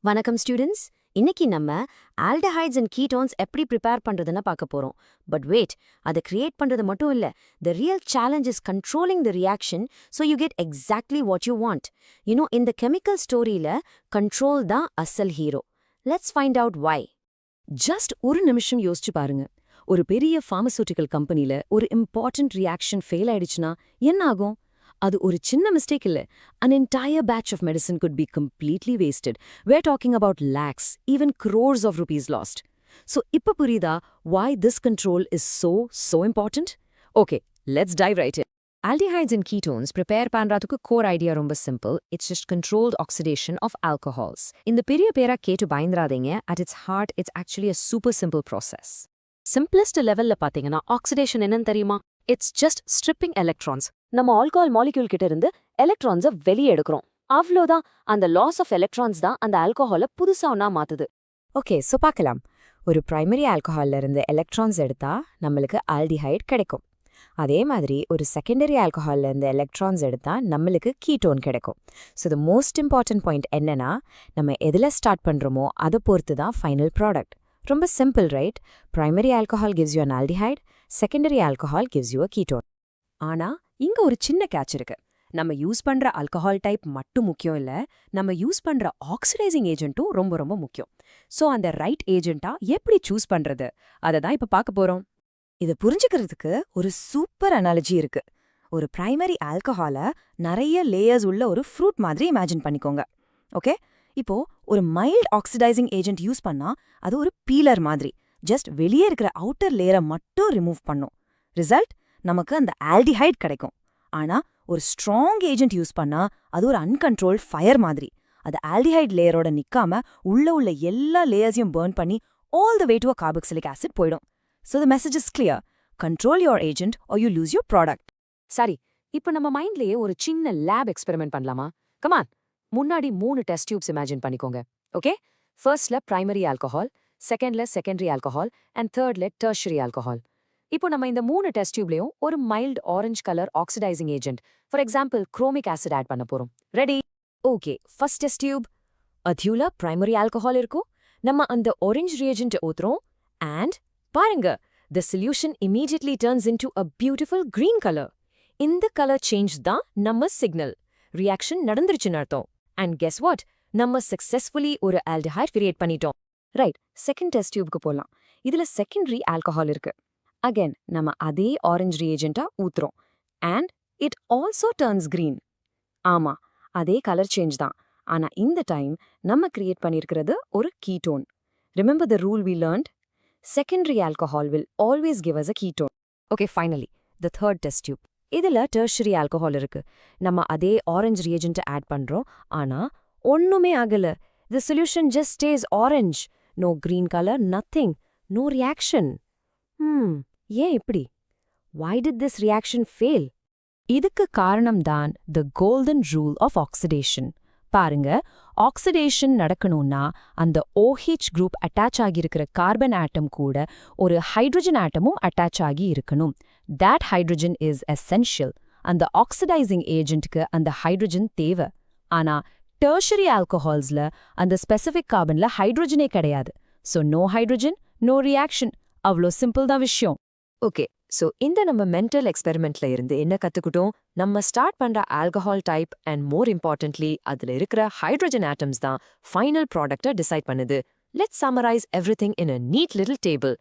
வணக்கம் ஸ்டூடெண்ட்ஸ். இன்னைக்கு நம்ம ஆல்டஹைட்ஸ் அண்ட் கீட்டோன்ஸ் எப்படி ப்ரிப்பேர் பண்றதுன்னு பார்க்க போறோம். பட் வெயிட், அதை கிரியேட் பண்றது மட்டும் இல்ல. The real challenge is controlling the reaction so you get exactly what you want. இந்த கெமிக்கல் ஸ்டோரியில கண்ட்ரோல் தான் அசல் hero. Let's find out why. Just ஒரு நிமிஷம் யோசிச்சு பாருங்க. ஒரு பெரிய ஃபார்மசூட்டிக்கல் கம்பெனில ஒரு இம்பார்ட்டன்ட் ரியாக்ஷன் ஃபெயில் ஆயிடுச்சுன்னா என்ன ஆகும்? அது ஒரு சின்ன மிஸ்டேக் இல்ல. An entire batch of medicine could be completely wasted. We're talking about lakhs, even crores of rupees lost. So, இப்ப புரியுதா why this control is so important? Okay, let's dive right in. Aldehydes and ketones prepare பண்றதுக்கு core idea ரொம்ப simple. It's just controlled oxidation of alcohols. இந்த பெரிய பேரா கேட்டு பயந்துராதீங்க. At its heart, it's actually a super simple process. Simplest லெவல்ல பாத்தீங்கன்னா oxidation என்னன்னு தெரியுமா? It's just stripping electrons. நம்ம ஆல்கஹால் மாலிக்யூல் கிட்ட இருந்து எலக்ட்ரான்ஸை வெளியே எடுக்கிறோம். அவ்வளோதான். அந்த லாஸ் ஆஃப் எலக்ட்ரான்ஸ் தான் அந்த ஆல்கஹாலை புதுசா ஒன்னா மாத்துது. ஓகே, ஸோ பார்க்கலாம். ஒரு பிரைமரி ஆல்கஹால்ல இருந்து எலக்ட்ரான்ஸ் எடுத்தா நம்மளுக்கு ஆல்டிஹைட் கிடைக்கும். அதே மாதிரி ஒரு செகண்டரி ஆல்கஹால்ல இருந்து எலக்ட்ரான்ஸ் எடுத்தா நம்மளுக்கு கீட்டோன் கிடைக்கும். So the most important point என்னன்னா, நம்ம எதில் ஸ்டார்ட் பண்றோமோ அதை பொறுத்து தான் ஃபைனல் ப்ராடக்ட். ரொம்ப simple, right? Primary alcohol gives you an aldehyde, secondary alcohol gives you a ketone. ஆனா இங்க ஒரு சின்ன கேட்ச் இருக்கு. நம்ம யூஸ் பண்ற ஆல்கஹால் டைப் மட்டும் முக்கியம் இல்ல, நம்ம யூஸ் பண்ற ஆக்சிடைசிங் ஏஜென்ட்டும் ரொம்ப ரொம்ப முக்கியம். சோ அந்த ரைட் ஏஜென்ட்டா எப்படி சூஸ் பண்றது, அதை தான் இப்ப பார்க்க போறோம். இதை புரிஞ்சுக்கிறதுக்கு ஒரு சூப்பர் அனாலஜி இருக்கு. ஒரு பிரைமரி ஆல்கஹாலை நிறைய லேயர்ஸ் உள்ள ஒரு ஃப்ரூட் மாதிரி இமேஜின் பண்ணிக்கோங்க. ஓகே, இப்போ ஒரு மைல்ட் ஆக்சிடைசிங் ஏஜென்ட் யூஸ் பண்ணா அது ஒரு பீலர் மாதிரி ஜஸ்ட் வெளியே இருக்கிற அவுட்டர் லேயரை மட்டும் ரிமூவ் பண்ணும். ரிசல்ட் நமக்கு அந்த ஆல்டிஹைட் கிடைக்கும். ஆனா ஒரு ஸ்ட்ராங் ஏஜென்ட் யூஸ் பண்ணா அது ஒரு அன்கண்ட்ரோல்ட் ஃபயர் மாதிரி. அது ஆல்டிஹைட் லேயரோட நிக்காம உள்ள எல்லா லேயர்ஸையும் பர்ன் பண்ணி all the way to a carboxylic acid போயிடும். So the message is clear: control your agent or you lose your product. சரி, இப்போ நம்ம மைண்ட்லயே ஒரு சின்ன லேப் எக்ஸ்பெரிமெண்ட் பண்ணலாமா? கமான். முன்னாடி 3 டெஸ்ட் டியூப்ஸ் இமேஜின் பண்ணிக்கோங்க. ஓகே, ஃபர்ஸ்ட்ல பிரைமரி ஆல்கஹால், செகண்ட்ல செகண்டரி ஆல்கஹால் அண்ட் தேர்ட்ல டெர்ஷரி ஆல்கஹால். இப்போ நம்ம இந்த 3 டெஸ்ட் டியூப்லயும் ஒரு mild orange colour oxidising agent, for example chromic acid add பண்ண போறோம். Ready? Okay, first test tube. அதுல பிரைமரி ஆல்கஹால் இருக்கும். நம்ம அந்த ஆரஞ்சு ரியேஜென்ட் ஊத்துறோம் அண்ட் பாருங்க, the solution immediately turns into a beautiful green color. இந்த கலர் சேஞ்ச் தான் நம்ம சிக்னல். ரியாக்ஷன் நடந்துருச்சுன்னு அர்த்தம். அண்ட் கெஸ் வாட், நம்ம சக்சஸ்ஃபுல்லி ஒரு ஆல்டிஹைட் கிரியேட் பண்ணிட்டோம். ரைட், செகண்ட் டெஸ்ட் டியூப்க்கு போலாம். இதுல செகண்டரி ஆல்கஹால் இருக்கு. அகைன் நம்ம அதே ஆரஞ்சு ரியேஜென்ட்டா ஊத்துறோம் and it also turns green. ஆமா, அதே கலர் சேஞ்ச் தான். ஆனா இந்த டைம் நம்ம கிரியேட் பண்ணியிருக்கிறது ஒரு ketone. Remember the rule we learned? Secondary alcohol will always give us a ketone. Okay, finally the third test tube. இதுல டெர்ஷரி ஆல்கஹால் இருக்கு. நம்ம அதே ஆரஞ்சு ரியேஜென்ட் ஆட் பண்றோம். ஆனா ஒண்ணுமே ஆகல. The solution just stays orange. No green colour, nothing, no reaction. ஏன் இப்படி? Why did this reaction fail? இதுக்கு காரணம் தான் the golden rule of oxidation. பாருங்க, ஆக்சிடேஷன் நடக்கணும்னா அந்த OH குரூப் அட்டாச் ஆகியிருக்கிற கார்பன் ஆட்டம் கூட ஒரு ஹைட்ரஜன் ஆட்டமும் அட்டாச் ஆகி இருக்கணும். That hydrogen is essential. அந்த ஆக்சிடைசிங் ஏஜென்ட்க்கு அந்த ஹைட்ரஜன் தேவை. ஆனா டெர்ஷரி ஆல்கஹால்ஸ்ல அந்த ஸ்பெசிஃபிக் கார்பன்ல ஹைட்ரஜனே கிடையாது. So no hydrogen, no reaction. அவ்வளோ சிம்பிள் தான் விஷயம். ஓகே, ஸோ இந்த நம்ம மென்டல் எக்ஸ்பெரிமெண்ட்ல இருந்து என்ன கத்துக்கிட்டோம்? நம்ம ஸ்டார்ட் பண்ற alcohol type and more importantly அதுல இருக்கிற ஹைட்ரஜன் ஆட்டம்ஸ் தான் ஃபைனல் ப்ராடக்டை டிசைட் பண்ணுது. Let's summarise everything in a neat little table.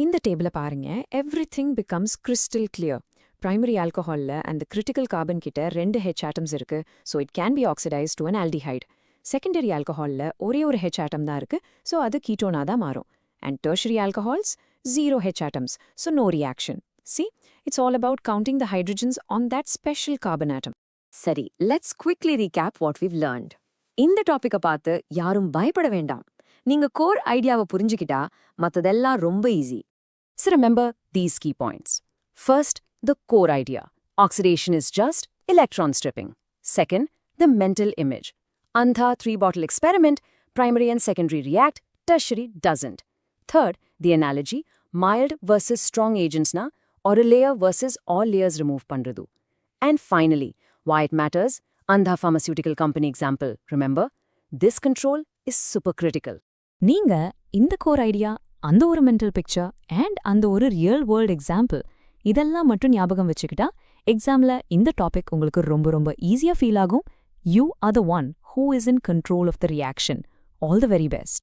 இந்த டேபிள பாருங்க. Everything becomes crystal clear. Primary ஆல்கஹால்ல அந்த கிரிட்டிக்கல் கார்பன் கிட்ட 2 H ஆட்டம்ஸ் இருக்கு. So it can be oxidise to an aldehyde. Secondary ஆல்கஹால்ல ஒரே ஒரு H ஆட்டம் தான் இருக்கு. ஸோ அது கீட்டோனா தான் மாறும். And tertiary alcohols, 0 H atoms, so no reaction. See, it's all about counting the hydrogens on that special carbon atom. சரி, let's quickly recap what we've learned. இந்த டாபிக்க பார்த்து யாரும் பயப்பட வேண்டாம். நீங்க கோர் ஐடியாவை புரிஞ்சுக்கிட்டா மத்ததெல்லாம் ரொம்ப easy. So remember these key points. First, the core idea. Oxidation is just electron stripping. Second, the mental image. Antha 3-bottle experiment, primary and secondary react, tertiary doesn't. Third, the analogy, mild versus strong agents na, or a layer versus all layers remove pandrathu. And finally, why it matters, Andha Pharmaceutical Company example, remember? This control is super critical. நீங்க இந்த core idea, அந்த ஒரு mental picture and அந்த ஒரு real world example இதெல்லாம் மட்டும் ஞாபகம் வச்சுக்கிட்டா எக்ஸாம்ல இந்த டாபிக் உங்களுக்கு ரொம்ப ரொம்ப ஈஸியா ஃபீல் ஆகும். You are the one who is in control of the reaction. All the very best.